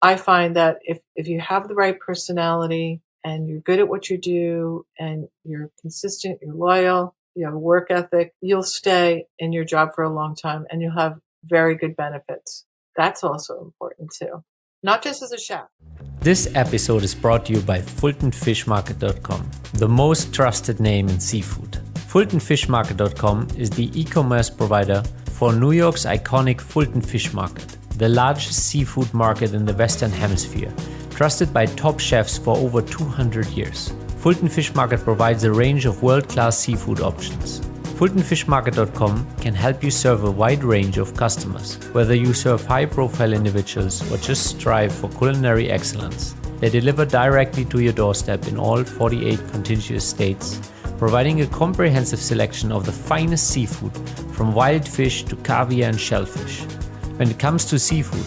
I find that if you have the right personality and you're good at what you do and you're consistent, you're loyal, you have a work ethic, you'll stay in your job for a long time and you'll have very good benefits. That's also important too, not just as a chef. This episode is brought to you by FultonFishMarket.com, the most trusted name in seafood. FultonFishMarket.com is the e-commerce provider for New York's iconic Fulton Fish Market, the largest seafood market in the Western Hemisphere, trusted by top chefs for over 200 years. Fulton Fish Market provides a range of world-class seafood options. FultonFishMarket.com can help you serve a wide range of customers, whether you serve high-profile individuals or just strive for culinary excellence. They deliver directly to your doorstep in all 48 contiguous states, providing a comprehensive selection of the finest seafood, from wild fish to caviar and shellfish. When it comes to seafood,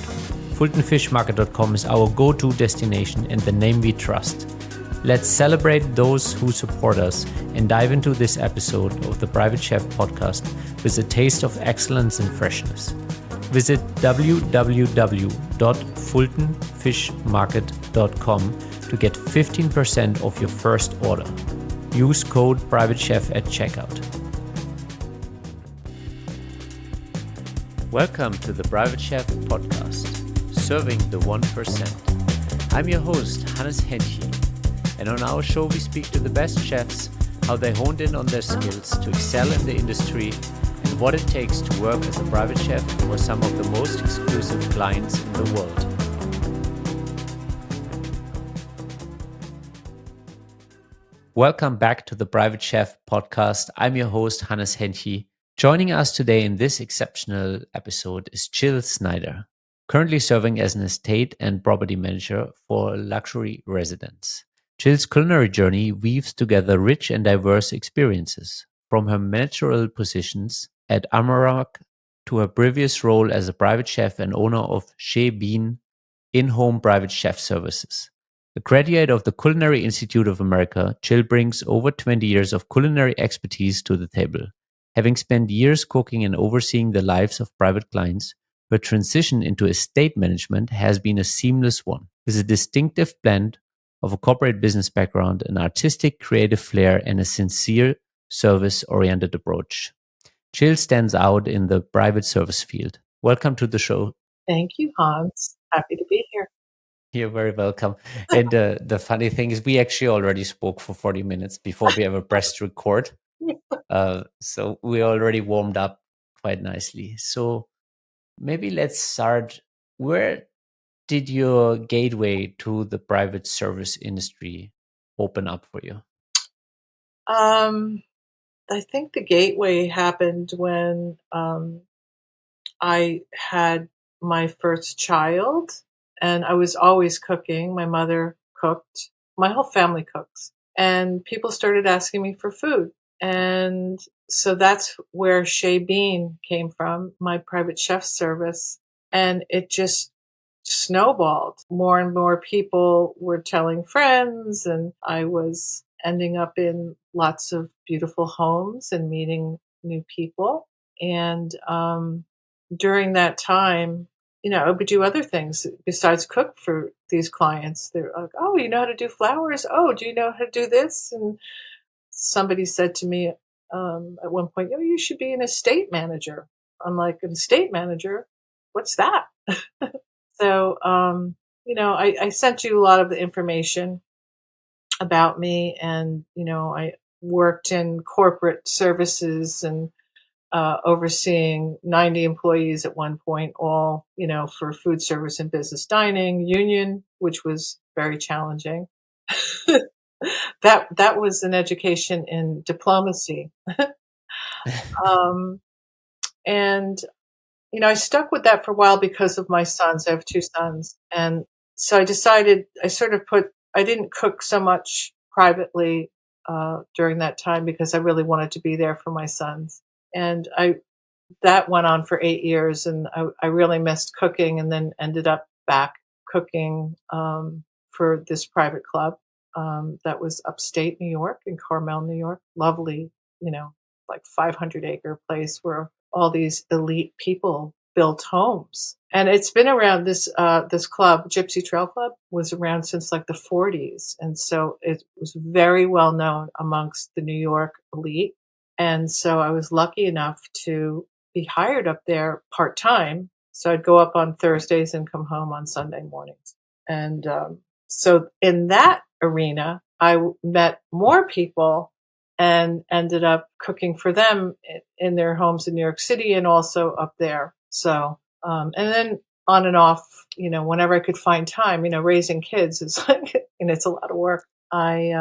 FultonFishMarket.com is our go-to destination and the name we trust. Let's celebrate those who support us and dive into this episode of the Private Chef podcast with a taste of excellence and freshness. Visit www.fultonfishmarket.com to get 15% off your first order. Use code PrivateChef at checkout. Welcome to the Private Chef podcast, serving the 1%. I'm your host, Hennche. And on our show, we speak to the best chefs, how they honed in on their skills to excel in the industry, and what it takes to work as a private chef for some of the most exclusive clients in the world. Welcome back to the Private Chef podcast. I'm your host, Hannes Hennche. Joining us today in this exceptional episode is Jill Snider, currently serving as an estate and property manager for luxury residents. Jill's culinary journey weaves together rich and diverse experiences, from her managerial positions at Amarak to her previous role as a private chef and owner of Chez Bean in-home private chef services. A graduate of the Culinary Institute of America, Jill brings over 20 years of culinary expertise to the table. Having spent years cooking and overseeing the lives of private clients, her transition into estate management has been a seamless one, with a distinctive blend of a corporate business background, an artistic creative flair, and a sincere service-oriented approach. Jill stands out in the private service field. Welcome to the show. Thank you, Hans. Happy to be here. You're very welcome. And the funny thing is we actually already spoke for 40 minutes before we ever pressed record. So we already warmed up quite nicely. So maybe let's start. Where did your gateway to the private service industry open up for you? I think the gateway happened when I had my first child, and I was always cooking. My mother cooked. My whole family cooks. And people started asking me for food. And so that's where Chez Bean came from, my private chef service. And it just snowballed. More and more people were telling friends, and I was ending up in lots of beautiful homes and meeting new people. And during that time, I would do other things besides cook for these clients. They're like, "Oh, you know how to do flowers? Oh, do you know how to do this?" And somebody said to me at one point, "Oh, you should be an estate manager." I'm like, "An estate manager? What's that?" So, I sent you a lot of the information about me, and I worked in corporate services and overseeing 90 employees at one point, all, for food service and business dining union, which was very challenging. That was an education in diplomacy. um, and, I stuck with that for a while because of my sons. I have two sons. And so I decided I didn't cook so much privately during that time because I really wanted to be there for my sons. And that went on for 8 years, and I really missed cooking, and then ended up back cooking for this private club that was upstate New York, in Carmel, New York. Lovely, like 500-acre place where all these elite people built homes. And it's been around this club, Gypsy Trail Club, was around since like the 40s. And so it was very well known amongst the New York elite. And so I was lucky enough to be hired up there part time. So I'd go up on Thursdays and come home on Sunday mornings. And so in that arena, met more people and ended up cooking for them in their homes in New York City and also up there. So, and then on and off, whenever I could find time, raising kids is like, and it's a lot of work. I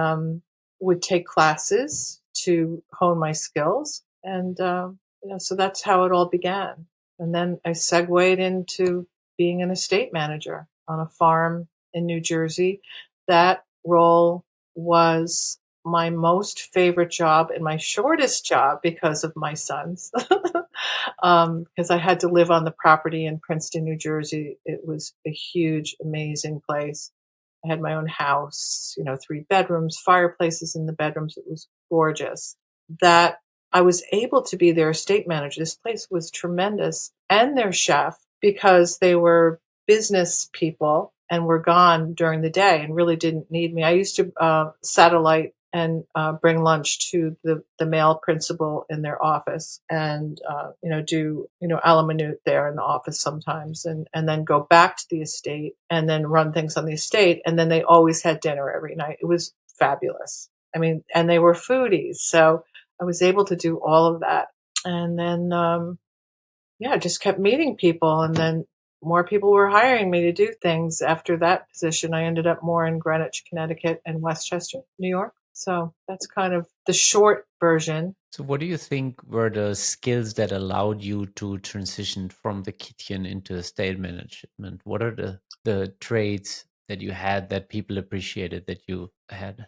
would take classes to hone my skills. And, so that's how it all began. And then I segued into being an estate manager on a farm in New Jersey. That role was my most favorite job and my shortest job because of my sons. Because I had to live on the property in Princeton, New Jersey. It was a huge, amazing place. I had my own house, 3 bedrooms, fireplaces in the bedrooms. It was gorgeous. That I was able to be their estate manager. This place was tremendous, and their chef, because they were business people and were gone during the day and really didn't need me. I used to satellite and bring lunch to the male principal in their office, and do a la minute there in the office sometimes, and then go back to the estate and then run things on the estate, and then they always had dinner every night. It was fabulous. I mean, and they were foodies, so I was able to do all of that. And then I just kept meeting people, and then more people were hiring me to do things. After that position, I ended up more in Greenwich, Connecticut, and Westchester, New York. So that's kind of the short version. So, what do you think were the skills that allowed you to transition from the kitchen into estate management? What are the traits that you had that people appreciated that you had?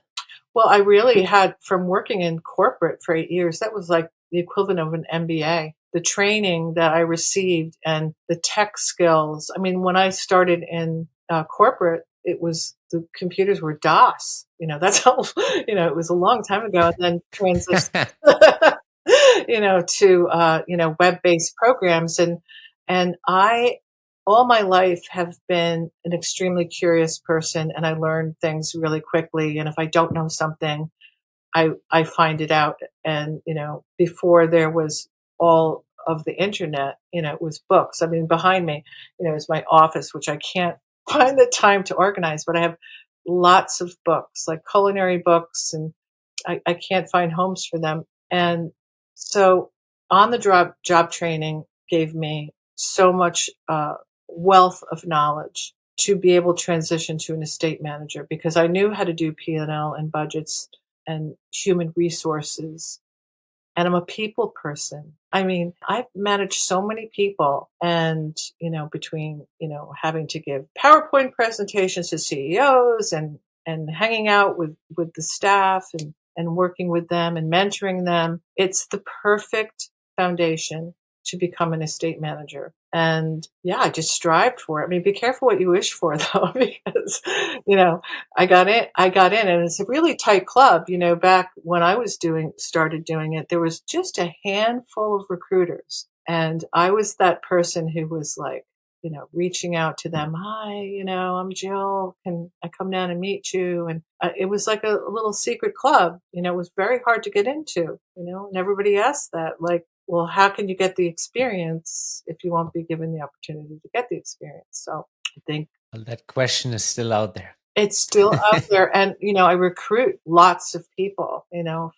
Well, I really had, from working in corporate for 8 years, that was like the equivalent of an MBA. The training that I received and the tech skills. I mean, when I started in corporate, it was the computers were DOS. That's how, it was a long time ago. And then transitioned, to, web-based programs. And I, all my life, have been an extremely curious person, and I learn things really quickly. And if I don't know something, I find it out. And, before there was all of the internet, it was books. I mean, behind me, is my office, which I can't find the time to organize, but I have lots of books, like culinary books, and I can't find homes for them. And so on the job training gave me so much wealth of knowledge to be able to transition to an estate manager, because I knew how to do P&L and budgets and human resources. And I'm a people person. I mean, I've managed so many people, and, between, having to give PowerPoint presentations to CEOs, and hanging out with the staff, and working with them and mentoring them, it's the perfect foundation to become an estate manager. And yeah, I just strived for it. I mean, be careful what you wish for though, because, I got in, and it's a really tight club. Back when I started doing it, there was just a handful of recruiters. And I was that person who was like, reaching out to them. Hi, I'm Jill. Can I come down and meet you? And it was like a little secret club. It was very hard to get into, and everybody asked that, like, well, how can you get the experience if you won't be given the opportunity to get the experience? So I think Well, that question is still out there. it's still out there. And, I recruit lots of people,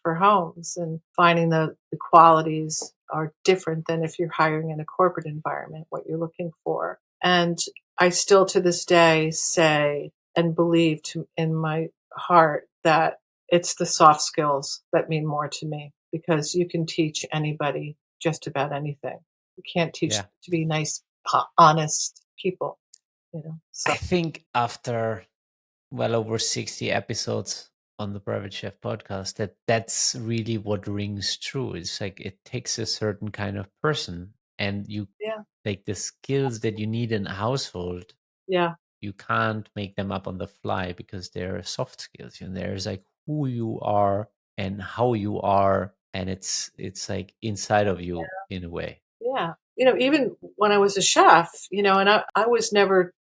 for homes, and finding the qualities are different than if you're hiring in a corporate environment, what you're looking for. And I still to this day say and believe in my heart that it's the soft skills that mean more to me, because you can teach anybody just about anything. You can't teach Yeah. them to be nice, honest people, So I think after well over 60 episodes on the Private Chef podcast, that's really what rings true. It's like it takes a certain kind of person, and you yeah, like the skills that you need in a household, yeah, you can't make them up on the fly because they're soft skills. And there's like who you are and how you are, and it's like inside of you in a way. yeah. even when I was a chef, and I was never,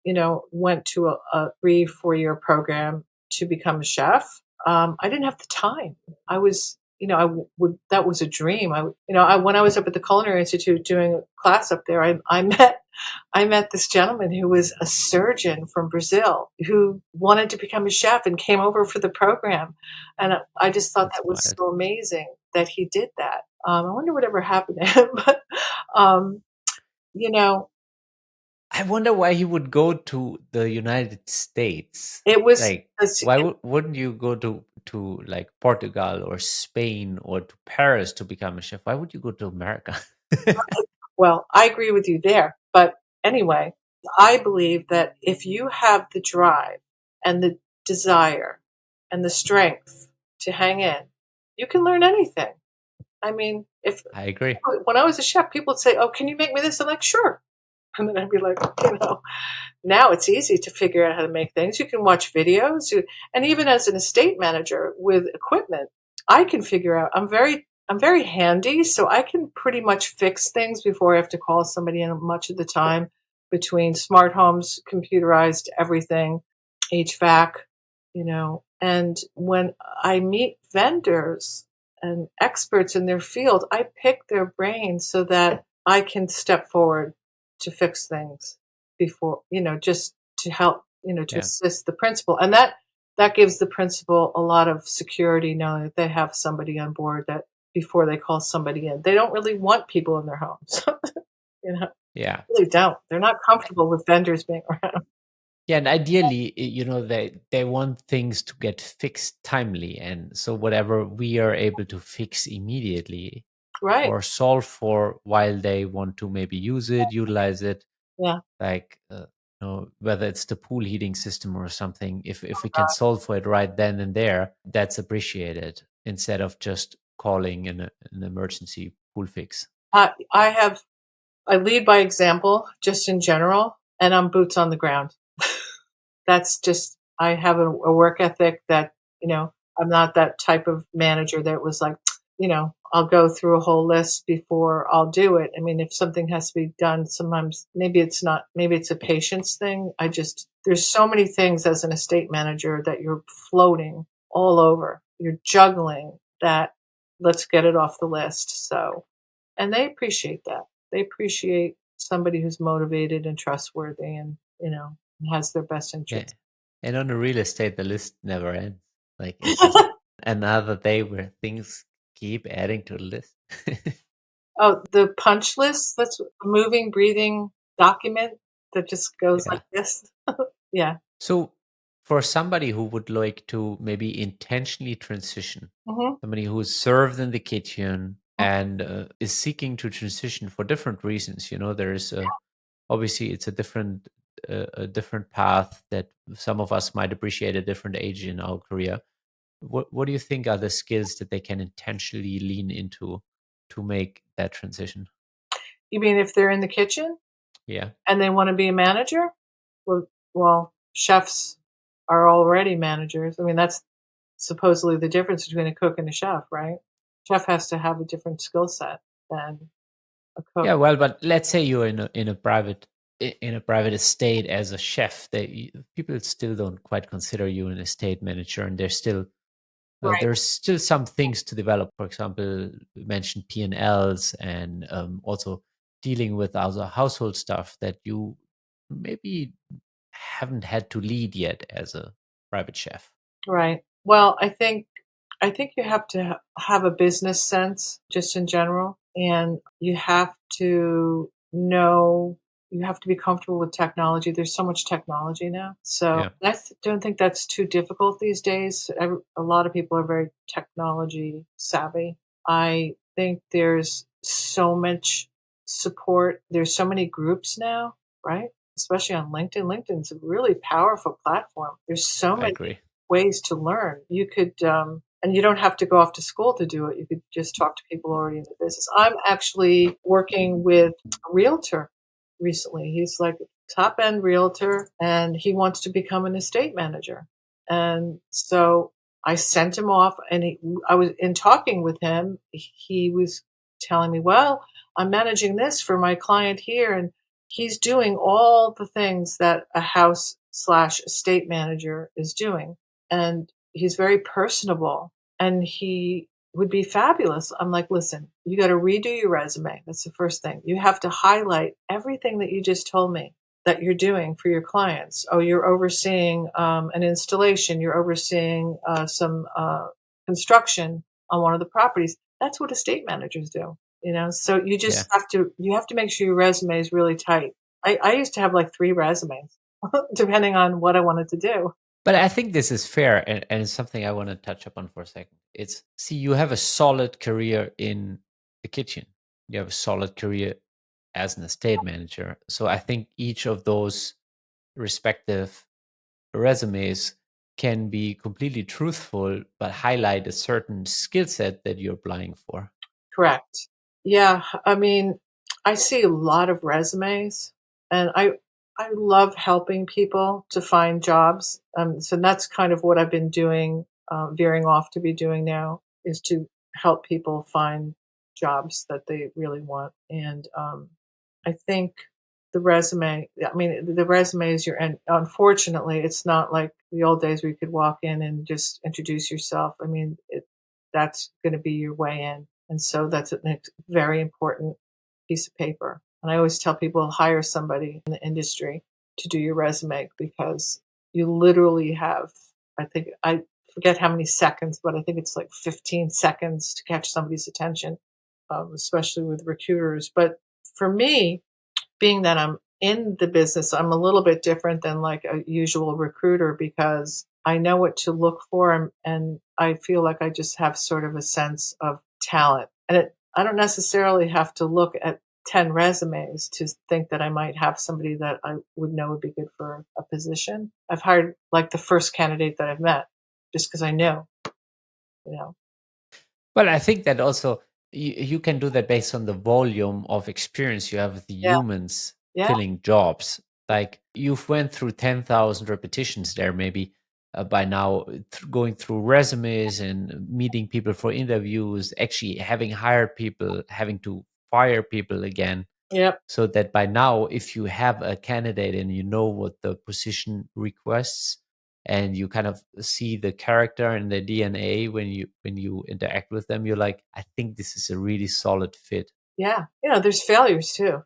went to a 3, 4 year program to become a chef. I didn't have the time. I was, that was a dream. When I was up at the Culinary Institute doing a class up there, I met this gentleman who was a surgeon from Brazil who wanted to become a chef and came over for the program. And I just thought That's that was wild. so amazing that he did that. I wonder whatever happened to him, but um, you know, I wonder why he would go to the United States. it was Like, it's- why wouldn't you go to like Portugal or Spain or to Paris to become a chef? Why would you go to America? well, I agree with you there. But anyway, I believe that if you have the drive and the desire and the strength to hang in, you can learn anything. I mean, if I agree. when I was a chef, people would say, "Oh, can you make me this?" I'm like, "Sure." And then I'd be like, now it's easy to figure out how to make things. You can watch videos, and even as an estate manager with equipment, I can figure out. I'm very handy, so I can pretty much fix things before I have to call somebody in much of the time between smart homes, computerized everything, HVAC, and when I meet vendors and experts in their field, I pick their brains so that I can step forward to fix things before, just to help, to Yeah. assist the principal. And that gives the principal a lot of security knowing that they have somebody on board that before they call somebody in. They don't really want people in their homes. Yeah. Really don't. They're not comfortable with vendors being around. Yeah, and ideally, they want things to get fixed timely, and so whatever we are able to fix immediately Right. or solve for while they want to maybe use it, utilize it, Yeah. like whether it's the pool heating system or something, if we can solve for it right then and there, that's appreciated instead of just calling an emergency pool fix. I lead by example just in general, and I'm boots on the ground. That's just I have a work ethic that, I'm not that type of manager that was like, I'll go through a whole list before I'll do it. I mean, if something has to be done, sometimes maybe it's a patience thing. There's so many things as an estate manager that you're floating all over. You're juggling that. Let's get it off the list. So, and they appreciate that. They appreciate somebody who's motivated and trustworthy and, has their best Yeah. interests. And on the real estate, the list never ends. Like it's just another day where things keep adding to the list. Oh, the punch list, that's a moving, breathing document that just goes Yeah. like this. Yeah. So, for somebody who would like to maybe intentionally transition, Mhm. somebody who's served in the kitchen and is seeking to transition for different reasons, there is obviously it's a different path that some of us might appreciate at different age in our career. What do you think are the skills that they can intentionally lean into to make that transition? You mean if they're in the kitchen Yeah, and they wanna be a manager? Well, chefs are already managers. I mean, that's supposedly the difference between a cook and a chef, right? Chef has to have a different skill set than a cook. yeah. Well, but let's say you're in a private estate as a chef. People still don't quite consider you an estate manager, and Right, there's still some things to develop. For example, you mentioned P&Ls and also dealing with other household stuff that you maybe haven't had to lead yet as a private chef. right. Well, I think you have to have a business sense just in general, and you have to be comfortable with technology. There's so much technology now. So Yeah, don't think that's too difficult these days. A lot of people are very technology savvy. I think there's so much support. There's so many groups now, right? Especially on LinkedIn. LinkedIn's a really powerful platform. There's so I many agree. ways to learn. You could, and you don't have to go off to school to do it. You could just talk to people already in the business. I'm actually working with a realtor recently. He's like a top end realtor and he wants to become an estate manager. And so I sent him off and I was in talking with him. He was telling me, well, I'm managing this for my client here, and he's doing all the things that a house slash estate manager is doing. And he's very personable and he would be fabulous. I'm like, listen, you got to redo your resume. That's the first thing. You have to highlight everything that you just told me that you're doing for your clients. Oh, you're overseeing an installation, you're overseeing some construction on one of the properties. That's what estate managers do. So Yeah. you have to make sure your resume is really tight. I used to have like 3 resumes depending on what I wanted to do. But I think this is fair, and it's something I want to touch upon for a second. It's, see, you have a solid career in the kitchen. You have a solid career as an estate manager. So I think each of those respective resumes can be completely truthful, but highlight a certain skill set that you're applying for. Correct. Yeah, I mean, I see a lot of resumes, and I love helping people to find jobs. So that's kind of what I've been doing, veering off to be doing now, is to help people find jobs that they really want. And I think the resume, I mean, the resume is your, and unfortunately, it's not like the old days where you could walk in and just introduce yourself. I mean, that's going to be your way in. And so that's a very important piece of paper. And I always tell people hire somebody in the industry to do your resume because you literally have, I think, I forget how many seconds, but I think it's like 15 seconds to catch somebody's attention, especially with recruiters. But for me, being that I'm in the business, I'm a little bit different than like a usual recruiter because I know what to look for and I feel like I just have sort of a sense of talent. And I don't necessarily have to look at 10 resumes to think that I might have somebody that I would know would be good for a position. I've hired like the first candidate that I've met just because I knew, you know. Well, I think that also you can do that based on the volume of experience you have with the Yeah. humans Yeah. filling jobs. Like, you've went through 10,000 repetitions there, maybe by now, going through resumes and meeting people for interviews, actually having hired people, having to fire people again. Yep. So that by now, if you have a candidate and you know what the position requests, and you kind of see the character and the DNA when you interact with them, you're like, I think this is a really solid fit. Yeah. There's failures too.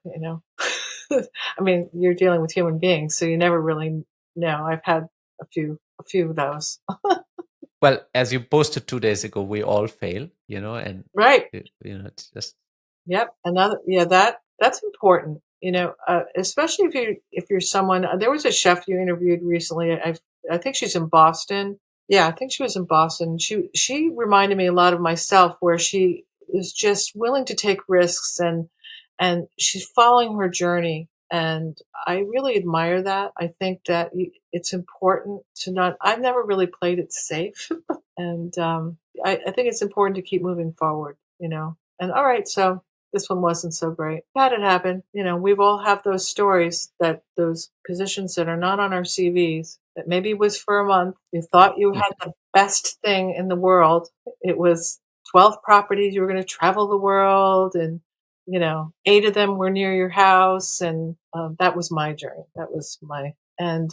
I mean, you're dealing with human beings, so you never really know. I've had a few of those. Well, as you posted 2 days ago, we all fail, and Right. it's just, Yep. Another, yeah, that's important. Especially if you're someone. There was a chef you interviewed recently. I think she's in Boston. Yeah, I think she was in Boston. She reminded me a lot of myself, where she is just willing to take risks and she's following her journey. And I really admire that. I think that it's important to not. I've never really played it safe, and I think it's important to keep moving forward. And all right, so this one wasn't so great. Had it happen. We've all have those stories, that those positions that are not on our CVs, that maybe was for a month. You thought you had the best thing in the world. It was 12 properties. You were going to travel the world, and 8 of them were near your house. And that was my journey. That was my, and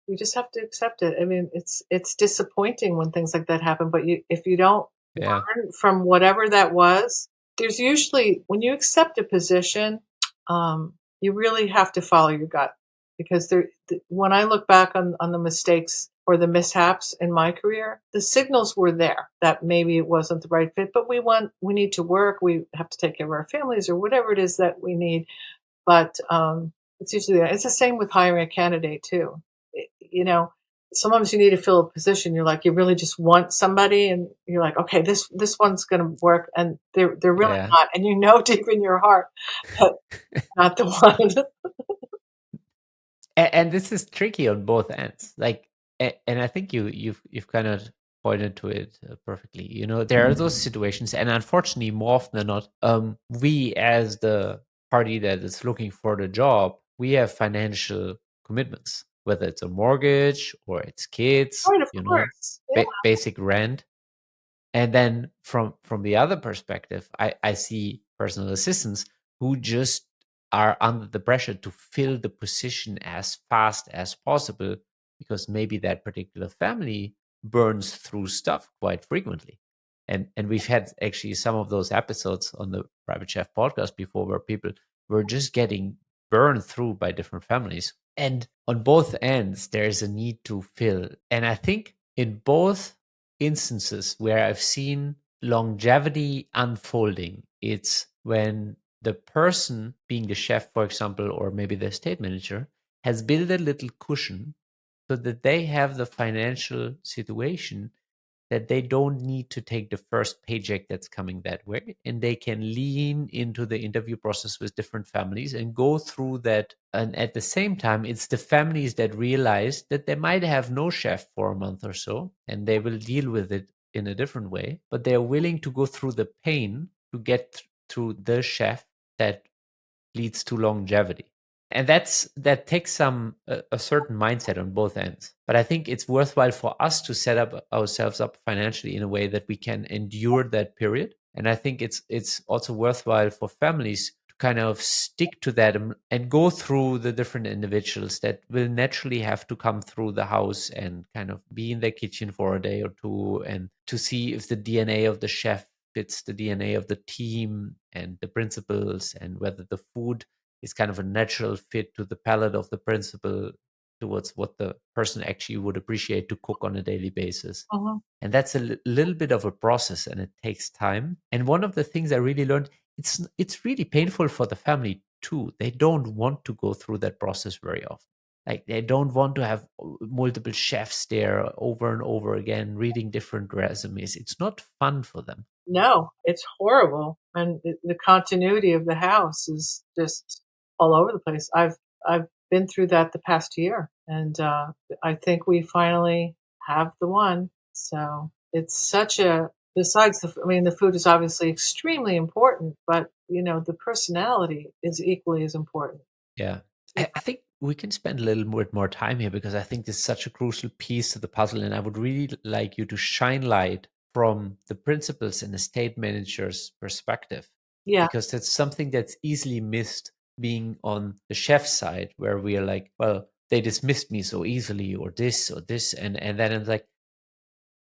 you just have to accept it. I mean, it's disappointing when things like that happen, but if you don't yeah, learn from whatever that was, there's usually, when you accept a position, you really have to follow your gut, because when I look back on the mistakes or the mishaps in my career, the signals were there that maybe it wasn't the right fit, but we need to work, we have to take care of our families or whatever it is that we need. But it's the same with hiring a candidate too. You know, sometimes you need to fill a position. You're like, you really just want somebody, and you're like, okay, this one's going to work, and they're really yeah. not, and deep in your heart that not the one. And this is tricky on both ends. Like, and I think you've kind of pointed to it perfectly. There are those situations, and unfortunately, more often than not, we, as the party that is looking for the job, we have financial commitments, whether it's a mortgage or it's kids, Right, of course. Yeah, basic rent. And then from the other perspective, I see personal assistants who just are under the pressure to fill the position as fast as possible because maybe that particular family burns through stuff quite frequently. And we've had actually some of those episodes on the Private Chef podcast before where people were just getting burned through by different families. And on both ends, there's a need to fill. And I think in both instances where I've seen longevity unfolding, it's when the person being the chef, for example, or maybe the estate manager, has built a little cushion so that they have the financial situation that they don't need to take the first paycheck that's coming that way, and they can lean into the interview process with different families and go through that. And at the same time, it's the families that realize that they might have no chef for a month or so and they will deal with it in a different way, but they're willing to go through the pain to get to the chef that leads to longevity. And that takes some a certain mindset on both ends. But I think it's worthwhile for us to set up ourselves up financially in a way that we can endure that period. And I think it's also worthwhile for families to kind of stick to that and go through the different individuals that will naturally have to come through the house and kind of be in their kitchen for a day or two, and to see if the DNA of the chef fits the DNA of the team and the principles, and whether the food is kind of a natural fit to the palate of the principal towards what the person actually would appreciate to cook on a daily basis. Mhm. And that's a little bit of a process, and it takes time. And one of the things I really learned, it's really painful for the family too. They don't want to go through that process very often. Like they don't want to have multiple chefs there over and over again reading different resumes. It's not fun for them. No, it's horrible, and the continuity of the house is just all over the place. I've been through that the past year, and I think we finally have the one. So it's such a besides I mean, the food is obviously extremely important, but the personality is equally as important. Yeah. Yeah. I think we can spend a little bit more time here because I think this is such a crucial piece to the puzzle. And I would really like you to shine light from the principals and estate managers' perspective, Yeah. because that's something that's easily missed being on the chef side, where we are like, well, they dismissed me so easily, or this or this. And then it's like,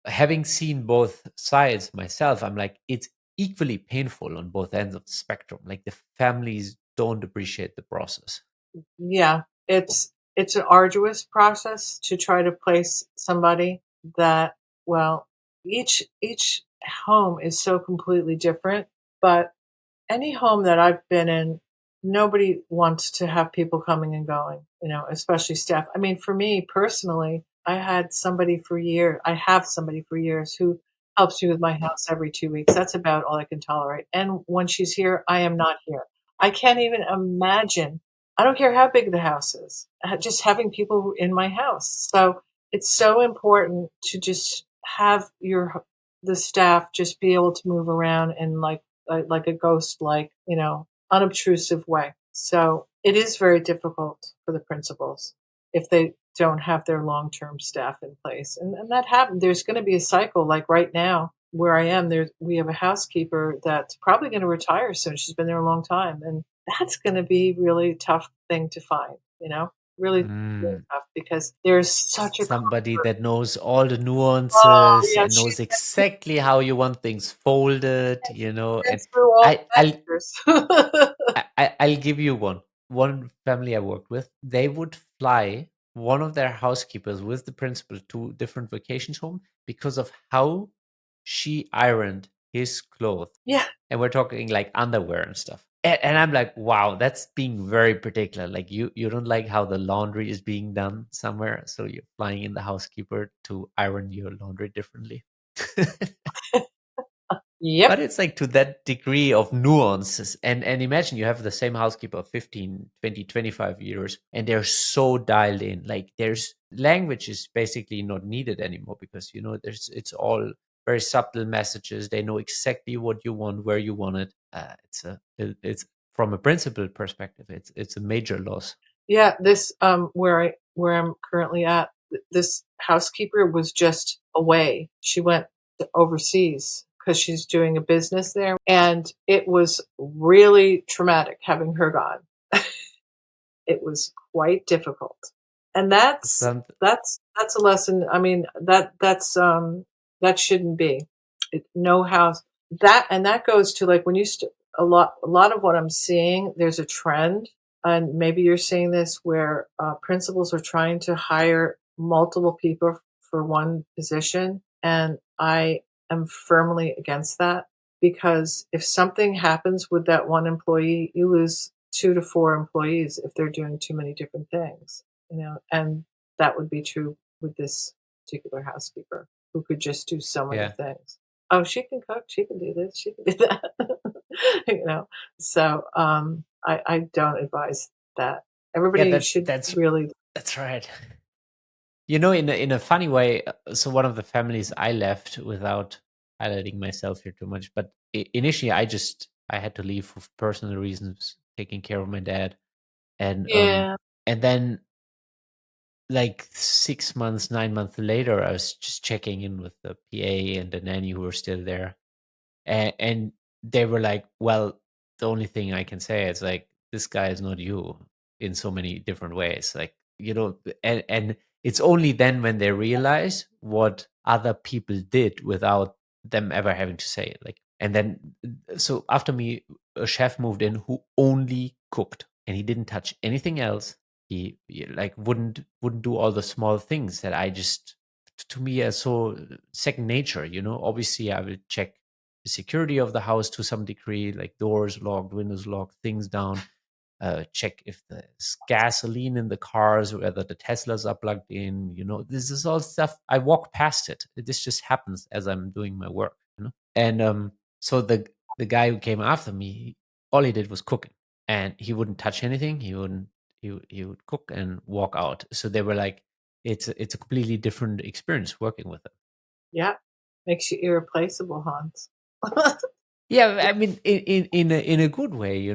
having seen both sides myself, I'm like, it's equally painful on both ends of the spectrum. Like the families don't appreciate the process. Yeah, it's an arduous process to try to place somebody that well, each home is so completely different, but any home that I've been in, nobody wants to have people coming and going, especially staff. I mean, for me personally, I have somebody for years who helps me with my house every 2 weeks. That's about all I can tolerate. And when she's here, I am not here. I can't even imagine. I don't care how big the house is, just having people in my house. So it's so important to just have the staff just be able to move around and like a ghost, like, unobtrusive way. So it is very difficult for the principals if they don't have their long-term staff in place. And that happened. There's going to be a cycle like right now where I am there. We have a housekeeper that's probably going to retire soon. She's been there a long time. And that's going to be really tough thing to find, really, really Mm. tough because there's such a Somebody comfort. that knows all the Oh, nuances yeah. and knows exactly how you want things folded, She's been and through all I, the I'll measures. I'll give you one family I worked with. They would fly one of their housekeepers with the principal to different vacations home because of how she ironed his clothes. Yeah. And we're talking like underwear and stuff. And I'm like, wow, that's being very particular. Like you don't like how the laundry is being done somewhere, so you're flying in the housekeeper to iron your laundry differently. Yep. But it's like to that degree of nuances. And imagine you have the same housekeeper 15, 20, 25 years, and they're so dialed in. Like there's language is basically not needed anymore because it's all very subtle messages. They know exactly what you want, where you want it. It's from a principal perspective, it's a major loss. Yeah, this where I'm currently this housekeeper was just away. She went overseas because she's doing a business there, and it was really traumatic having her gone. It was quite difficult. And Some, that's a lesson. I mean, that shouldn't be. No house that and that goes to like when a lot of what I'm seeing, there's a trend, and maybe you're seeing this where principals are trying to hire multiple people for one position, and I am firmly against that because if something happens with that one employee, you lose 2 to 4 employees if they're doing too many different things, and that would be true with this particular housekeeper who could just do so many yeah, things. Oh, she can cook, she can do this, she can do that. you know. So I don't advise that. yeah. Everybody should really. That's right. In a funny way. So one of the families I left, without highlighting myself here too much, but initially I had to leave for personal reasons, taking care of my dad, and Yeah. then like 6 months, 9 months later, I was just checking in with the PA and the nanny who were still there, and they were like, "Well, the only thing I can say is like this guy is not you in so many different ways." Like and it's only then when they realize what other people did without them ever having to say it. Like, and then so after me, a chef moved in who only cooked and he didn't touch anything else. He like wouldn't do all the small things that I just to me are so second nature. Obviously I will check the security of the house to some degree, like doors locked, windows locked, things down. Check if there's gasoline in the cars, whether the Teslas are plugged in. This is all stuff I walk past it. This just happens as I'm doing my work. And so the guy who came after me, all he did was cooking, and he wouldn't touch anything. He would cook and walk out. So they were like, it's a completely different experience working with them. Yeah. Makes you irreplaceable, Hans. Yeah, I mean, in a good way,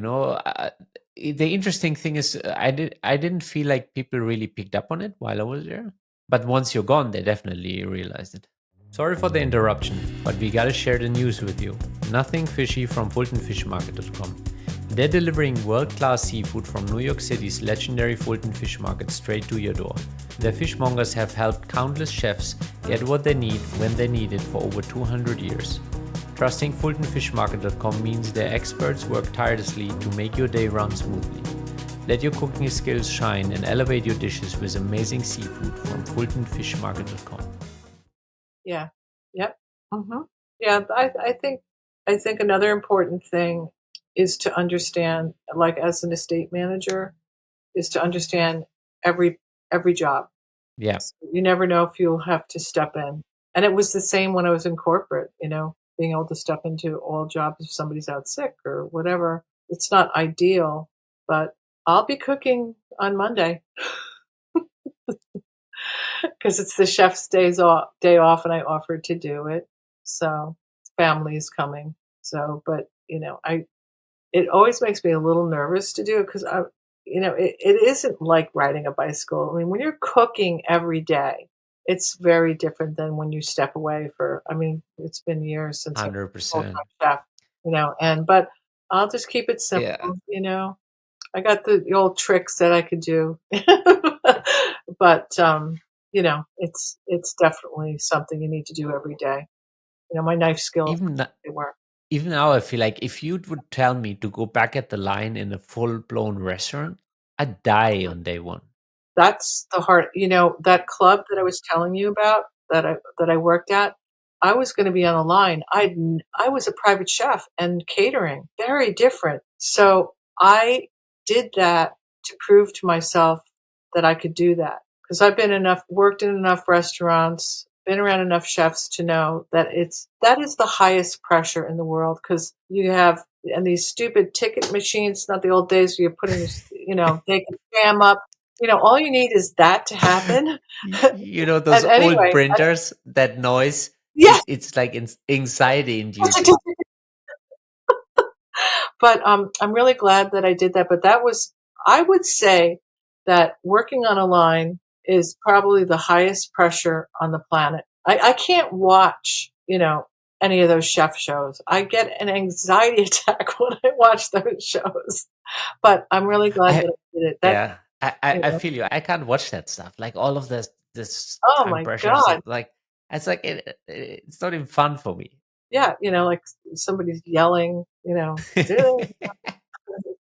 the interesting thing is, I didn't feel like people really picked up on it while I was there, but once you're gone, they definitely realized it. Sorry for the interruption, but we gotta share the news with you. Nothing fishy from FultonFishMarket.com. They're delivering world-class seafood from New York City's legendary Fulton Fish Market straight to your door. Their fishmongers have helped countless chefs get what they need when they need it for over 200 years. Trusting FultonFishMarket.com means their experts work tirelessly to make your day run smoothly. Let your cooking skills shine and elevate your dishes with amazing seafood from FultonFishMarket.com. Yeah. Yep. Yeah. I think another important thing is to understand, like as an estate manager, is to understand every every job. Yeah, You never know if you'll have to step in. And it was the same when I was in corporate, being able to step into all jobs if somebody's out sick or whatever. It's not ideal, but I'll be cooking on Monday because it's the chef's day off and I offered to do it. So family's coming. So, but it always makes me a little nervous to do it because it isn't like riding a bicycle. I mean, when you're cooking every day, it's very different than when you step away for. I mean, it's been years since I was a 100%. full-time chef, and but I'll just keep it Yeah. simple. I got the old tricks that I could do, but it's definitely something you need to do every day. My knife skills, Even n- they work. even now, I feel like if you would tell me to go back at the line in a full-blown restaurant, I'd die on day one. That's the hard that club that I was telling you about that I worked at, I was gonna be on a line. I was a private chef and catering, very different. So, I did that to prove to myself that I could do that because 'cause I've been enough worked in enough restaurants, been around enough chefs to know that is the highest pressure in the world because you have and these stupid ticket machines, not the old days where you're putting this they can jam up. All you need is that to happen. Those And old anyway, printers, that noise, yes, it's like anxiety yes, inducing. but I'm really glad that I did that. But I would say that working on a line is probably the highest pressure on the planet. I can't watch, any of those chef shows. I get an anxiety attack when I watch those shows. But I'm really glad I that I did it. That, Yeah, I you know, feel you. I can't watch that stuff. Like all of this oh time my pressure god. stuff. Like it's like it's not even fun for me. Yeah, like somebody's yelling,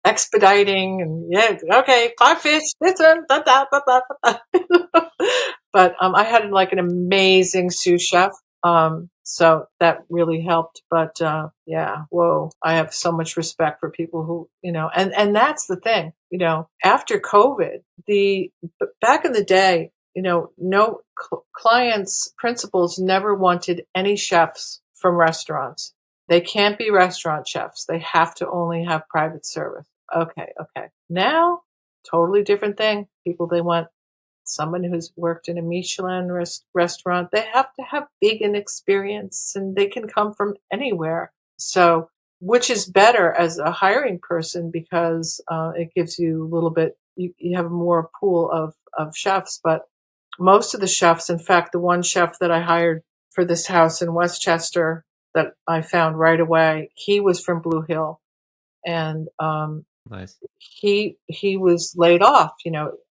expediting, and yeah, okay, 5 fish, this one, da, da, da, da, da. But I had like an amazing sous chef, so that really helped. But yeah, whoa, I have so much respect for people who, and that's the thing, after COVID, back in the day, no clients, principals never wanted any chefs from restaurants. They can't be restaurant chefs. They have to only have private service. Okay, okay. Now, totally different thing. People, they want someone who's worked in a Michelin restaurant. They have to have vegan experience and they can come from anywhere. So, which is better as a hiring person because it gives you a little bit, you have more pool of chefs. But most of the chefs, in fact, the one chef that I hired for this house in Westchester that I found right away, he was from Blue Hill. And Nice. he was laid off,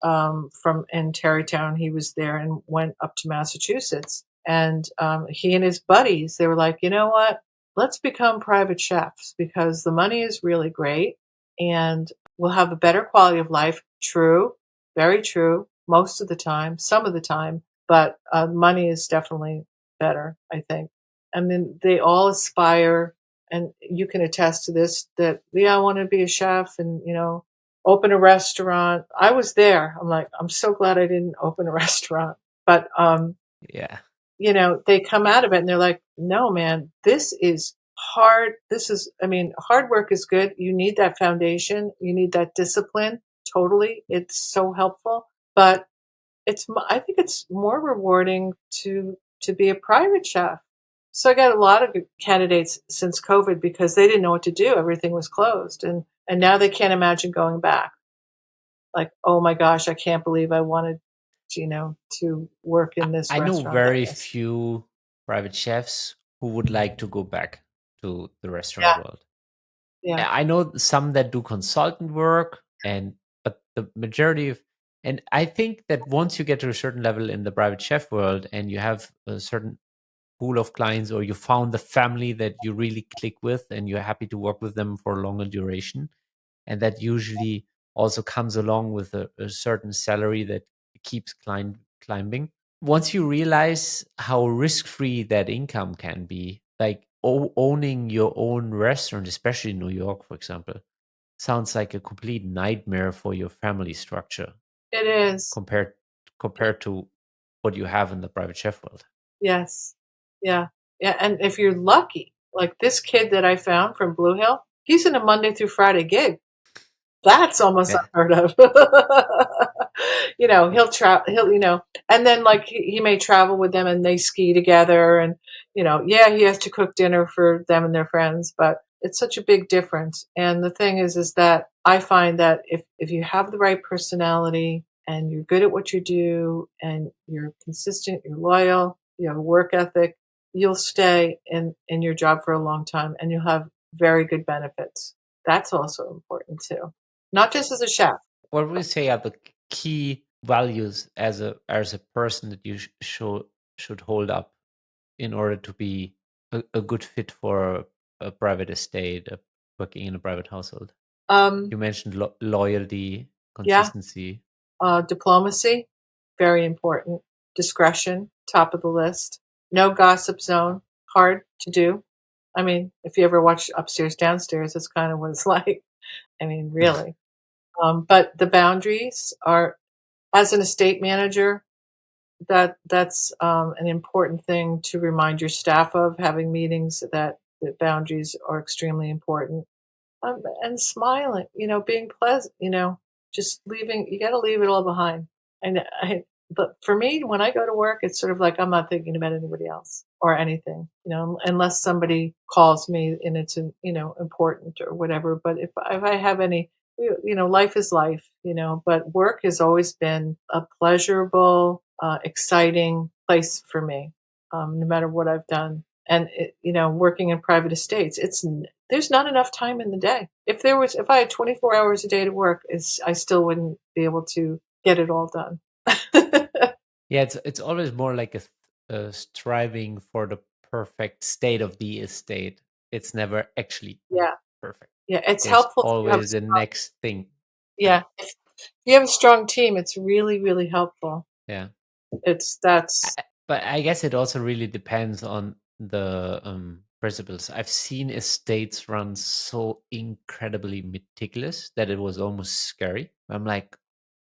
from in Tarrytown. He was there and went up to Massachusetts. And he and his buddies, they were like, you know what? Let's become private chefs because the money is really great and we'll have a better quality of life. True, very true, most of the time, some of the time, but money is definitely better, I think. I mean, they all aspire, and you can attest to this, that yeah, I want to be a chef and open a restaurant. I was there. I'm like, I'm so glad I didn't open a restaurant. But Yeah. they come out of it and they're like, no, man, this is hard. This is, I mean, hard work is good. You need that foundation. You need that discipline. Totally. It's so helpful. But I think it's more rewarding to be a private chef. So I got a lot of good candidates since COVID because they didn't know what to do. Everything was closed, and now they can't imagine going back. Like, oh my gosh, I can't believe I wanted, to work in this I know restaurant. very few private chefs who would like to go back to the restaurant Yeah, world. yeah, I know some that do consultant work, and but the majority of, and I think that once you get to a certain level in the private chef world and you have a certain pool of clients, or you found the family that you really click with and you're happy to work with them for a longer duration, and that usually also comes along with a certain salary that keeps climbing. Once you realize how risk-free that income can be, like owning your own restaurant, especially in New York, for example, sounds like a complete nightmare for your family structure it is. compared compared to what you have in the private chef world. Yes, yeah, yeah. And if you're lucky, like this kid that I found from Blue Hill, he's in a Monday through Friday gig. That's almost Yeah. unheard of. He'll, and then like he may travel with them and they ski together and, yeah, he has to cook dinner for them and their friends, but it's such a big difference. And the thing is that I find that if you have the right personality and you're good at what you do and you're consistent, you're loyal, you have a work ethic, you'll stay in your job for a long time and you'll have very good benefits. That's also important too. Not just as a chef. What would you say are the key values as a person that you should hold up in order to be a good fit for a private estate, working in a private household? Um, You mentioned loyalty, yeah, consistency. diplomacy, very important. Discretion, top of the list. No gossip zone, hard to do. I mean, if you ever watch Upstairs Downstairs, that's kind of what it's like. I mean, really. But the boundaries are, as an estate manager, that's an important thing to remind your staff of. Having meetings that the boundaries are extremely important. And smiling, being pleasant, just leaving. You got to leave it all behind. And but for me, when I go to work, it's sort of like I'm not thinking about anybody else or anything, unless somebody calls me and it's important or whatever. But if I have any, life is life, But work has always been a pleasurable, exciting place for me, no matter what I've done. and working in private estates, there's not enough time in the day. If I had 24 hours a day to work, I still wouldn't be able to get it all done. Yeah, it's always more like a striving for the perfect state of the estate. It's never actually Yeah, perfect. yeah, it's There's helpful if you have a always the strong, next thing. yeah, if you have a strong team, it's really, really helpful. Yeah. It's I- that's But I guess it also really depends on the principles. I've seen estates run so incredibly meticulous that it was almost scary. I'm like,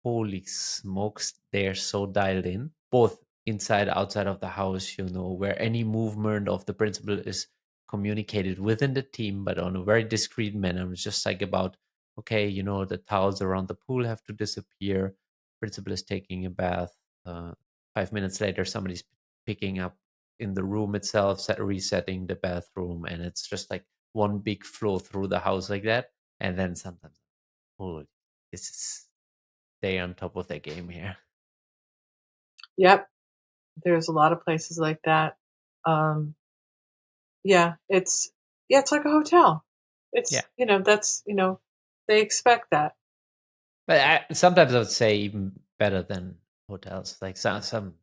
holy smokes, they're so dialed in, both inside, outside of the house, where any movement of the principal is communicated within the team, but on a very discreet manner. It's just like about, okay, the towels around the pool have to disappear. Principal is taking a bath. 5 minutes later, somebody's picking up in the room itself, resetting the bathroom, and it's just like one big flow through the house like that. And then sometimes, oh, this is they on top of their game here. yep. There's a lot of places like that. Um, yeah, it's like a hotel. Yeah, That's they expect that. but sometimes I would say even better than hotels. Like some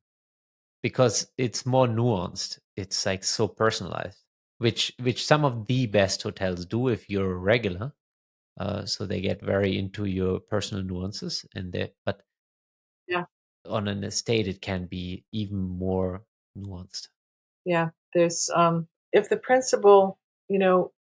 because it's more nuanced. It's like so personalized, which some of the best hotels do if you're a regular. So they get very into your personal nuances, but Yeah. on an estate, it can be even more nuanced. Yeah, there's if the principal,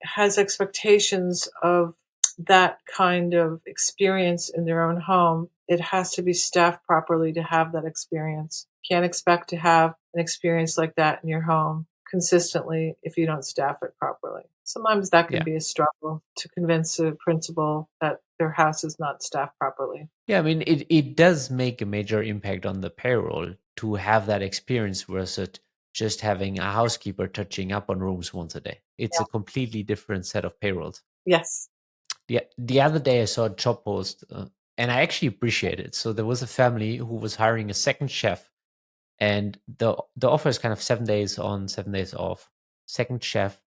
has expectations of that kind of experience in their own home, it has to be staffed properly to have that experience. Can't expect to have an experience like that in your home consistently if you don't staff it properly. Sometimes that can Yeah. be a struggle to convince a principal that their house is not staffed properly. Yeah, I mean, it does make a major impact on the payroll to have that experience versus just having a housekeeper touching up on rooms once a day. It's Yeah. a completely different set of payrolls. Yes. The other day I saw a job post, and I actually appreciate it. So there was a family who was hiring a second chef, and the offer is kind of 7 days on, 7 days off, second chef,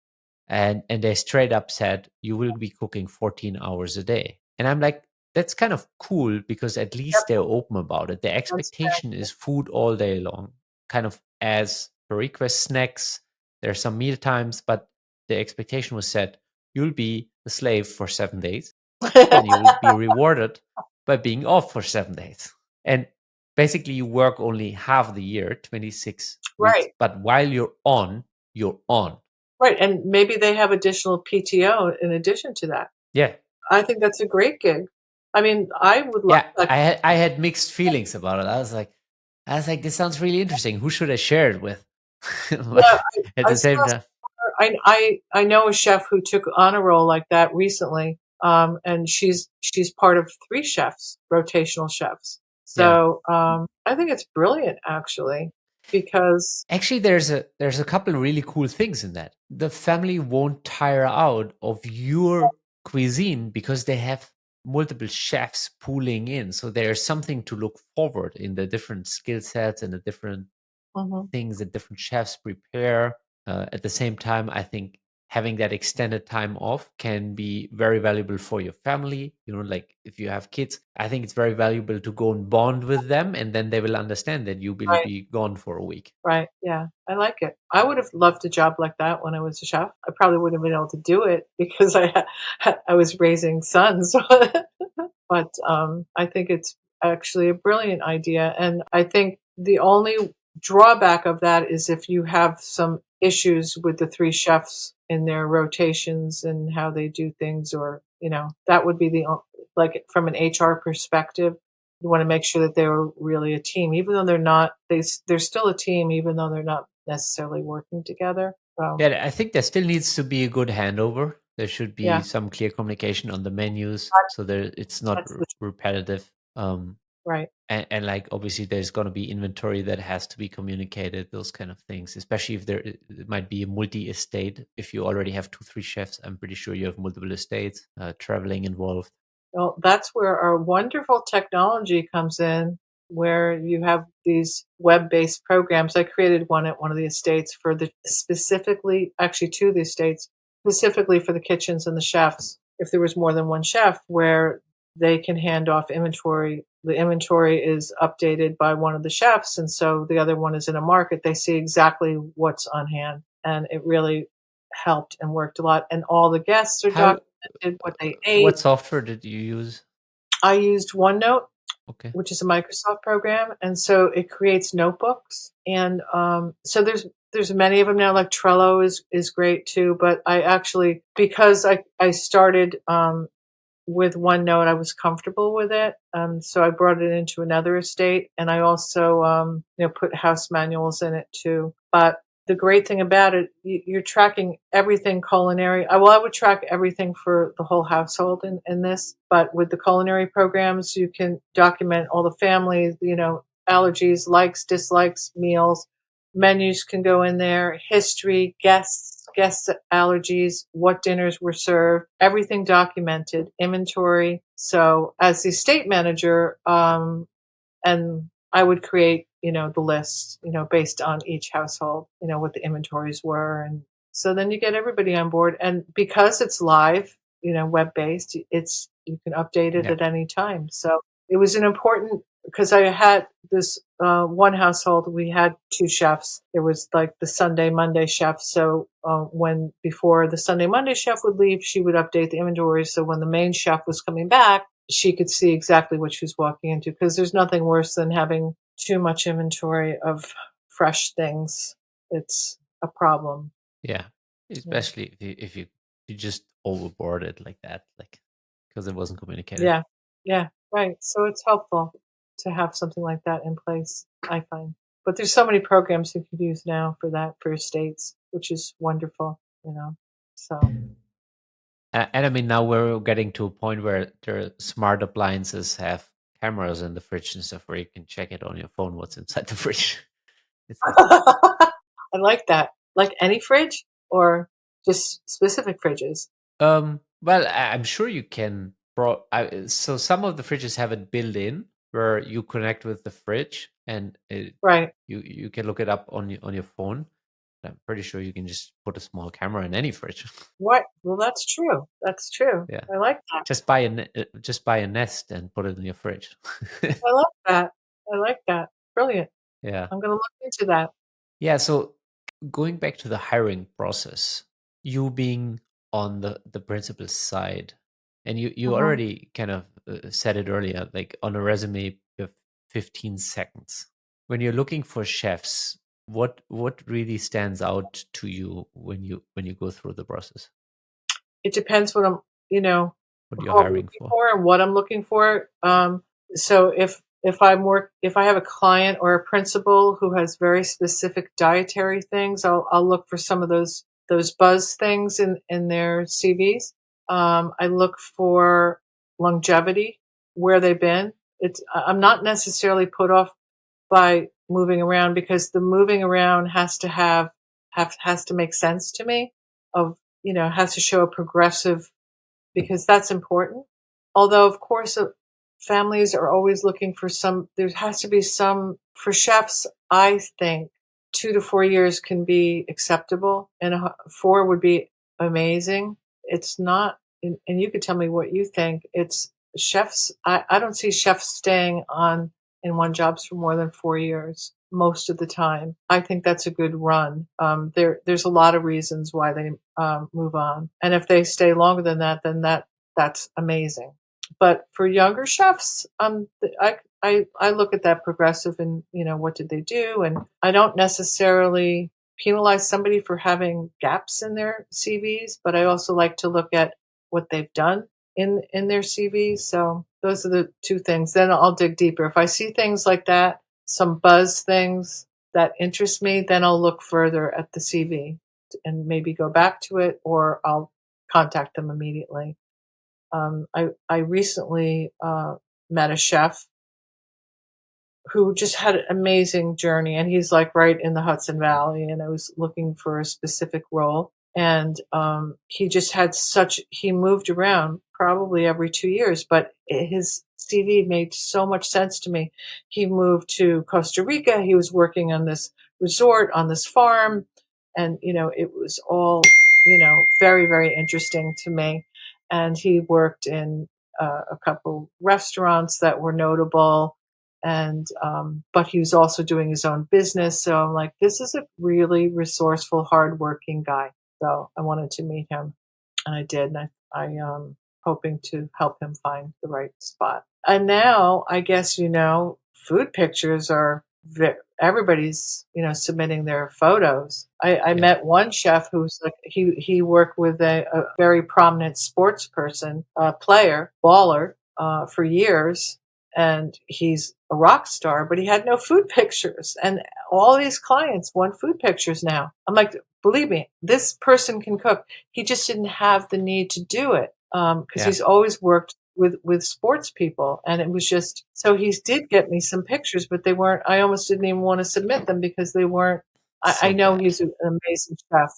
and they straight up said you will be cooking 14 hours a day. And I'm like, that's kind of cool because at Yep. least they're open about it. The expectation Transparent. is food all day long, kind of as per request snacks. There's some meal times, but the expectation was set, you'll be a slave for 7 days, then you will be rewarded by being off for 7 days. And basically you work only half the year, 26 weeks, Right. but while you're on, you're on. Right, and maybe they have additional PTO in addition to that. Yeah. I think that's a great gig. I mean, I would love Yeah, that. I had mixed feelings about it. I was like, this sounds really interesting. Who should I share it with? But Yeah, at I the same saw time, I know a chef who took on a role like that recently, and she's part of 3 chefs, rotational chefs. yeah. So, I think it's brilliant actually because Actually, there's a couple of really cool things in that. The family won't tire out of your cuisine because they have multiple chefs pooling in. So there's something to look forward in the different skill sets and the different Mhm, things that different chefs prepare. At the same time, I think having that extended time off can be very valuable for your family. Like if you have kids, I think it's very valuable to go and bond with them, and then they will understand that you will right. be gone for a week. Right, yeah, I like it. I would have loved a job like that when I was a chef. I probably wouldn't have been able to do it because I was raising sons, but, I think it's actually a brilliant idea, and I think the only drawback of that is if you have some issues with the 3 chefs in their rotations and how they do things or, that would be like, from an HR perspective, you wanna make sure that they're really a team, even though they're not they're still a team even though they're not necessarily working together, so, Yeah, I think there still needs to be a good handover. There should be yeah, some clear communication on the menus that's so that it's not that's the repetitive. right, And like obviously there's going to be inventory that has to be communicated, those kind of things, especially if it might be a multi-estate. If you already have 2 3 chefs, I'm pretty sure you have multiple estates, traveling involved. well, that's where our wonderful technology comes in. where you have these web-based programs. I created one at one of the estates for the specifically, actually two of the estates, specifically for the kitchens and the chefs. If there was more than one chef, where they can hand off inventory. The inventory is updated by one of the chefs, and so the other one is in a market. They see exactly what's on hand, and it really helped and worked a lot. And all the guests are How documented, what they ate. what software did you use? I used OneNote, Okay. which is a Microsoft program, and so it creates notebooks. And so there's many of them now. Like Trello is great too. But I actually, because I started with OneNote, I was comfortable with it. So I brought it into another estate, and I also, put house manuals in it too. But the great thing about it, you're tracking everything culinary. I would track everything for the whole household in this, but with the culinary programs, you can document all the families, allergies, likes, dislikes, meals, menus can go in there, history, guests' allergies, what dinners were served, everything documented, inventory. So as the estate manager, and I would create, the lists, based on each household, what the inventories were. And so then you get everybody on board. And because it's live, web based, you can update it Yeah. at any time. So it was an important, because I had this one household, we had two chefs. There was like the Sunday, Monday chef. So when before the Sunday, Monday chef would leave, she would update the inventory. So when the main chef was coming back, she could see exactly what she was walking into, because there's nothing worse than having too much inventory of fresh things. It's a problem. Yeah. Yeah. Especially if you just overboard it like that, like because it wasn't communicated. Yeah. Yeah. Right. So it's helpful to have something like that in place, I find. But there's so many programs you can use now for that, for estates, which is wonderful. So And I mean, now we're getting to a point where the smart appliances have cameras in the fridge and stuff where you can check it on your phone what's inside the fridge. It's I like that. Like any fridge or just specific fridges? well, I'm sure you can. So some of the fridges have it built in where you connect with the fridge and Right. you can look it up on your phone. I'm pretty sure you can just put a small camera in any fridge. What? Well, that's true. That's true. Yeah, I like that. just buy a Nest and put it in your fridge. I like that. I like that. Brilliant. Yeah. I'm gonna look into that. Yeah, so going back to the hiring process, you being on the principal side, and you Mhm. already kind of said it earlier, like on a resume, you have 15 seconds. When you're looking for chefs, what really stands out to you when you go through the process? It depends what I'm, you know, What you're who I'm hiring looking for? for and what I'm looking for. So if I have a client or a principal who has very specific dietary things, I'll look for some of those buzz things in their CVs. I look for longevity, where they've been. I'm not necessarily put off by moving around, because the moving around has to make sense to me, of, has to show a progressive, because that's important. Although, of course, families are always looking for there has to be some, for chefs, I think 2 to 4 years can be acceptable, and 4 would be amazing. It's not, and you could tell me what you think. It's chefs. I don't see chefs staying on in one jobs for more than 4 years most of the time. I think that's a good run. There's a lot of reasons why they move on, and if they stay longer than that, then that's amazing. But for younger chefs, I look at that progressive, and what did they do, and I don't necessarily penalize somebody for having gaps in their CVs, but I also like to look at what they've done in their CVs. So those are the two things. Then I'll dig deeper. If I see things like that, some buzz things that interest me, then I'll look further at the CV and maybe go back to it, or I'll contact them immediately. I recently met a chef who just had an amazing journey, and he's like right in the Hudson Valley, and I was looking for a specific role, and he just had he moved around probably every 2 years, but his CV made so much sense to me. He moved to Costa Rica. He was working on this resort on this farm, and it was all very, very interesting to me. And he worked in a couple restaurants that were notable, and but he was also doing his own business. So I'm like, this is a really resourceful, hardworking guy. So I wanted to meet him, and I did. And I hoping to help him find the right spot. And now I guess food pictures are everybody's submitting their photos. I Yeah. met one chef who's like he worked with a very prominent sports person, player, baller, for years, and he's a rock star, but he had no food pictures. And all these clients want food pictures now. I'm like, believe me, this person can cook. He just didn't have the need to do it because Yeah. he's always worked with sports people, and it was just so he did get me some pictures, but they weren't. I almost didn't even want to submit them because they weren't. I So know bad. he's an amazing chef,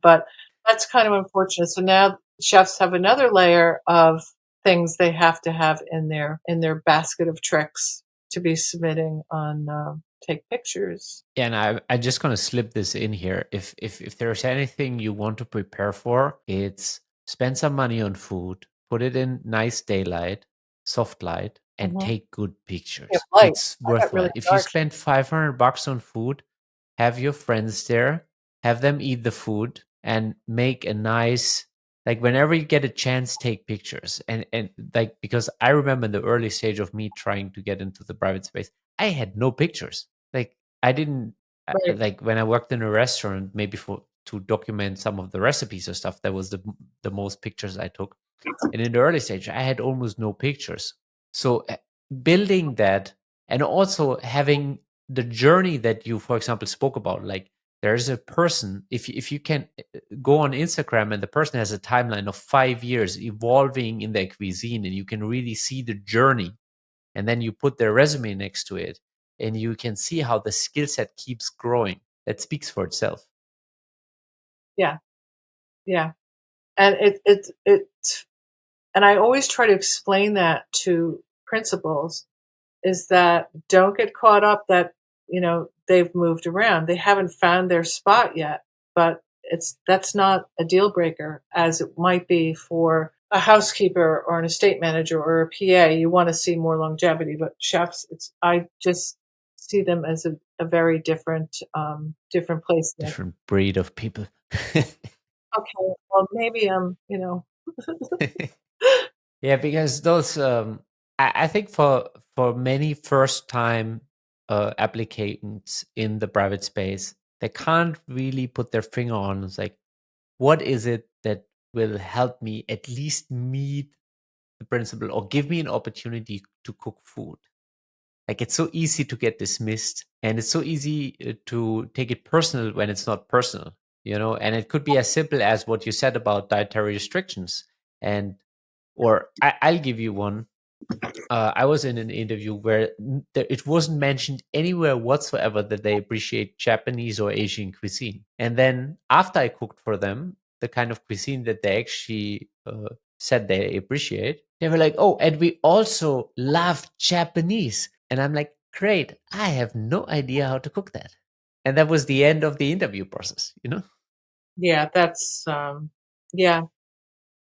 but that's kind of unfortunate. So now chefs have another layer of things they have to have in their basket of tricks to be submitting on take pictures. Yeah, and I'm just gonna slip this in here. If there's anything you want to prepare for, it's spend some money on food, put it in nice daylight, soft light, and Hmm. take good Yeah, pictures. light. It's I got really worthwhile. If you dark. spend $500 on food, have your friends there, have them eat the food, and make a nice, like, whenever you get a chance, take pictures. And like, because I remember in the early stage of me trying to get into the private space, I had no pictures. Like, I didn't Right. like when I worked in a restaurant, maybe for to document some of the recipes or stuff. That was the most pictures I took. And in the early stage, I had almost no pictures. So building that, and also having the journey that you, for example, spoke about, like, there's a person, if you can go on Instagram and the person has a timeline of 5 years evolving in their cuisine, and you can really see the journey, and then you put their resume next to it, and you can see how the skill set keeps growing. That speaks for itself. Yeah. Yeah. And and I always try to explain that to principals, is that don't get caught up that, they've moved around. They haven't found their spot yet, but that's not a deal breaker as it might be for a housekeeper or an estate manager or a PA. You want to see more longevity, but chefs, I just see them as a very different place there. Different breed of people. Okay, well maybe Yeah, because those I think for many first time applicants in the private space, they can't really put their finger on, it's like, what is it that will help me at least meet the principal or give me an opportunity to cook food. Like, it's so easy to get dismissed, and it's so easy to take it personal when it's not personal, and it could be as simple as what you said about dietary restrictions. And or I'll give you one. I was in an interview where it wasn't mentioned anywhere whatsoever that they appreciate Japanese or Asian cuisine. And then after I cooked for them, the kind of cuisine that they actually said they appreciate, they were like, "Oh, and we also love Japanese." And I'm like, "Great! I have no idea how to cook that." And that was the end of the interview process. yeah, that's yeah,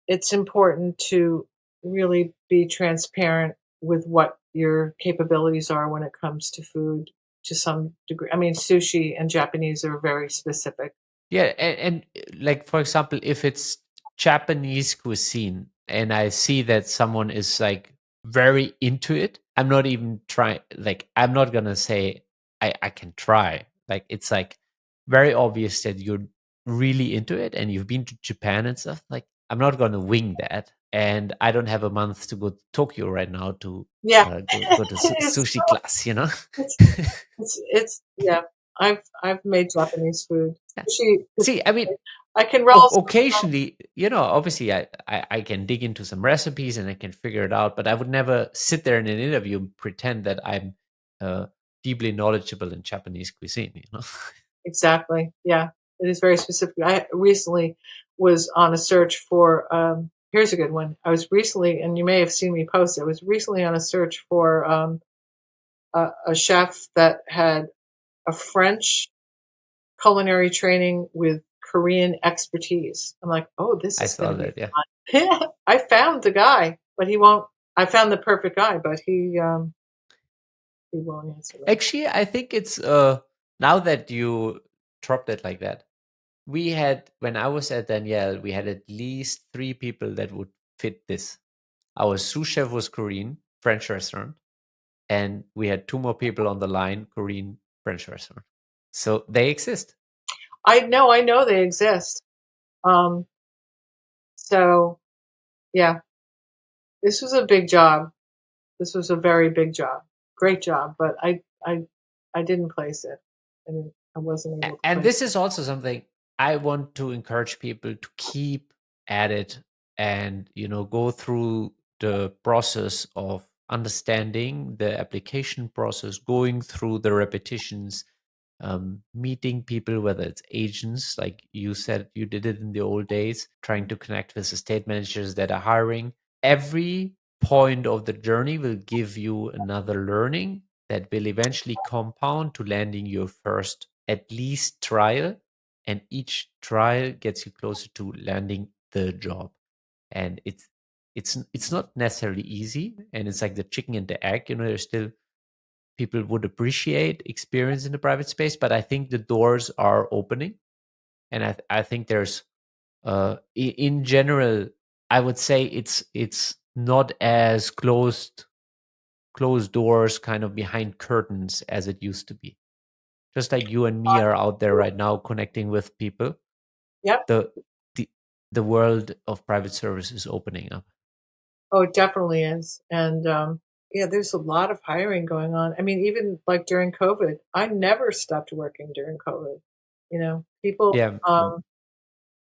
it's important to really be transparent with what your capabilities are when it comes to food to some degree. I mean, sushi and Japanese are very specific. Yeah, and like, for example, if it's Japanese cuisine and I see that someone is like very into it, I'm not even trying. Like, I'm not gonna say I can try. Like, it's like very obvious that you're really into it and you've been to Japan and stuff. Like, I'm not gonna wing that, and I don't have a month to go to Tokyo right now to Yeah, go to it's sushi class. it's yeah. I've made Japanese food. Yeah. Sushi, See, I mean, I can roll some. Occasionally, obviously, I can dig into some recipes and I can figure it out, but I would never sit there in an interview and pretend that I'm uh, deeply knowledgeable in Japanese cuisine. Exactly. Yeah, it is very specific. I recently was on a search for here's a good one. I was recently, and you may have seen me post it, I was recently on a search for a chef that had a French culinary training with Korean expertise. I'm like, oh, this I is going saw to be that. Yeah. fun. Yeah, I found the guy, but he won't. I found the perfect guy, but he won't answer right now. Actually, I think it's now that you dropped it like that, we had when I was at Danielle, we had at least 3 people that would fit this. Our sous chef was Korean, French restaurant, and we had 2 more people on the line, Korean, French restaurant. So they exist. I know they exist. Um, so yeah, this was a big job. This was a very big job. Great job, but I didn't place it. I wasn't able to And place this it. is also something I want to encourage people to keep at it and go through the process of understanding the application process, going through the repetitions, meeting people, whether it's agents, like you said you did it in the old days, trying to connect with estate managers that are hiring. Every point of the journey will give you another learning that will eventually compound to landing your first at least trial. And each trial gets you closer to landing the job. And it's not necessarily easy. And it's like the chicken and the egg. There's still people would appreciate experience in the private space, but I think the doors are opening. And I think there's in general, I would say it's not as closed doors kind of behind curtains as it used to be. Just like you and me are out there right now connecting with people, Yep. the the the world of private service is opening up. Oh, it definitely is. And yeah, there's a lot of hiring going on. I mean, even like during COVID, I never stopped working during COVID. People, Yeah.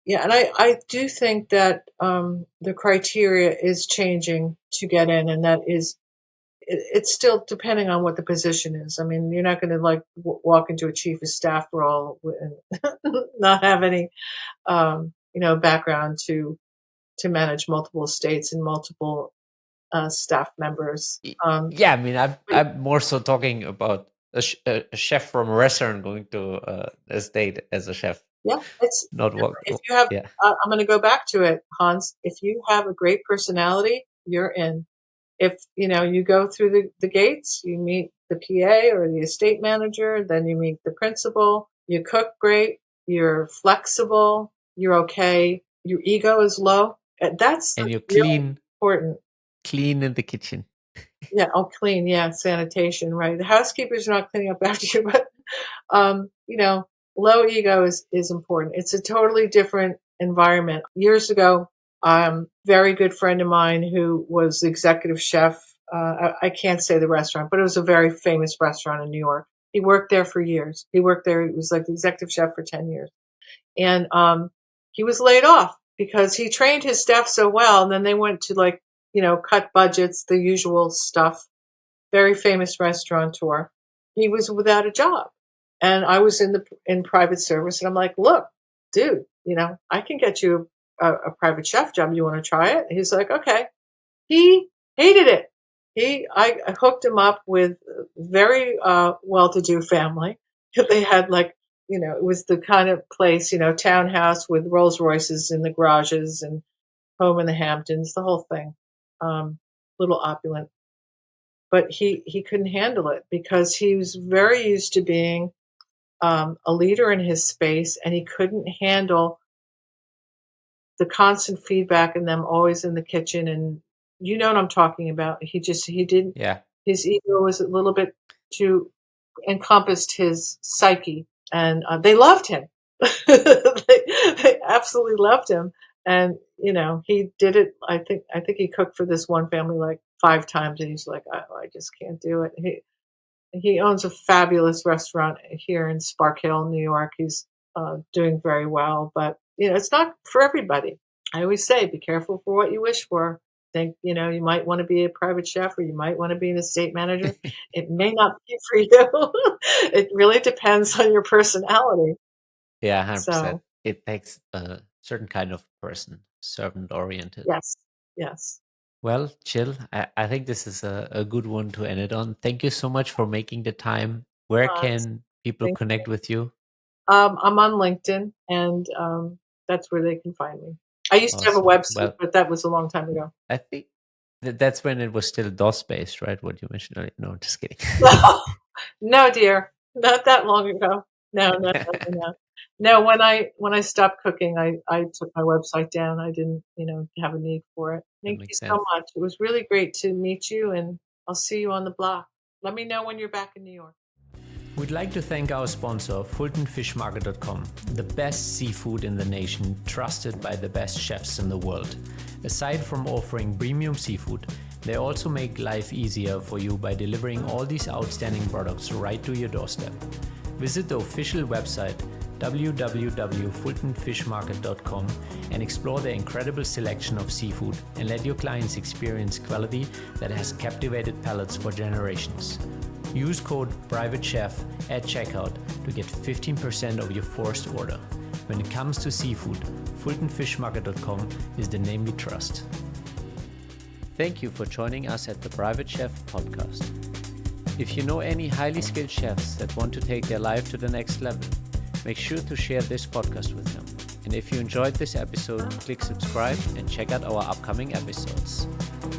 yeah, and I do think that the criteria is changing to get in, and that is it's still depending on what the position is. I mean, you're not going to like walk into a chief of staff role and not have any background to manage multiple states and multiple staff members. Yeah, I mean, I'm But I'm more so talking about a chef from a restaurant going to a state as a chef, yeah, it's not what. if you have. Yeah, I'm going to go back to it, Hans. If you have a great personality, you're in. If you go through the gates, you meet the PA or the estate manager, then you meet the principal. You cook great. You're flexible. You're okay. Your ego is low. That's and you're really clean, important. clean in the kitchen. Yeah, I'll clean. Yeah, sanitation, right? The housekeeper's not cleaning up after you, but um, you know, low ego is important. It's a totally different environment. Years ago, very good friend of mine who was the executive chef. I can't say the restaurant, but it was a very famous restaurant in New York. He worked there for years. He worked there. He was like the executive chef for 10 years. And he was laid off because he trained his staff so well. And then they went to like, cut budgets, the usual stuff. Very famous restaurateur. He was without a job. And I was in private service. And I'm like, look, dude, I can get you a private chef job. You want to try it? He's like, okay. He hated it. I hooked him up with a very well-to-do family. They had like, it was the kind of place, townhouse with Rolls Royces in the garages and home in the Hamptons, the whole thing. Little opulent, but he couldn't handle it because he was very used to being a leader in his space, and he couldn't handle the constant feedback and them always in the kitchen, and you know what I'm talking about. He didn't. Yeah, His ego was a little bit too encompassed his psyche, and they loved him. They absolutely loved him, and he did it. I think he cooked for this one family like 5 times, and he's like, I just can't do it. He owns a fabulous restaurant here in Spark Hill, New York. He's doing very well, but it's not for everybody. I always say, be careful for what you wish for. Think, you might want to be a private chef or you might want to be an estate manager. It may not be for you. It really depends on your personality. yeah, 100%. So, It takes a certain kind of person. servant oriented. Yes. Yes. Well, Jill, I think this is a good one to end it on. Thank you so much for making the time. Where It's can people thank connect with you? I'm on LinkedIn, and that's where they can find me. I used to have a Awesome. website, Well, but that was a long time ago. I think that's when it was still DOS based, right? What you mentioned earlier. No, just kidding. No, dear, not that long ago. No, no, no, no, no. No, when I stopped cooking, I took my website down. I didn't, have a need for it. That Thank you makes so sense. much. It was really great to meet you, and I'll see you on the block. Let me know when you're back in New York. We'd like to thank our sponsor, FultonFishMarket.com, the best seafood in the nation, trusted by the best chefs in the world. Aside from offering premium seafood, they also make life easier for you by delivering all these outstanding products right to your doorstep. Visit the official website www.fultonfishmarket.com and explore their incredible selection of seafood and let your clients experience quality that has captivated palates for generations. Use code PRIVATECHEF at checkout to get 15% of your first order. When it comes to seafood, FultonFishMarket.com is the name we trust. Thank you for joining us at the Private Chef podcast. If you know any highly skilled chefs that want to take their life to the next level, make sure to share this podcast with them. And if you enjoyed this episode, click subscribe and check out our upcoming episodes.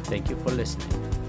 Thank you for listening.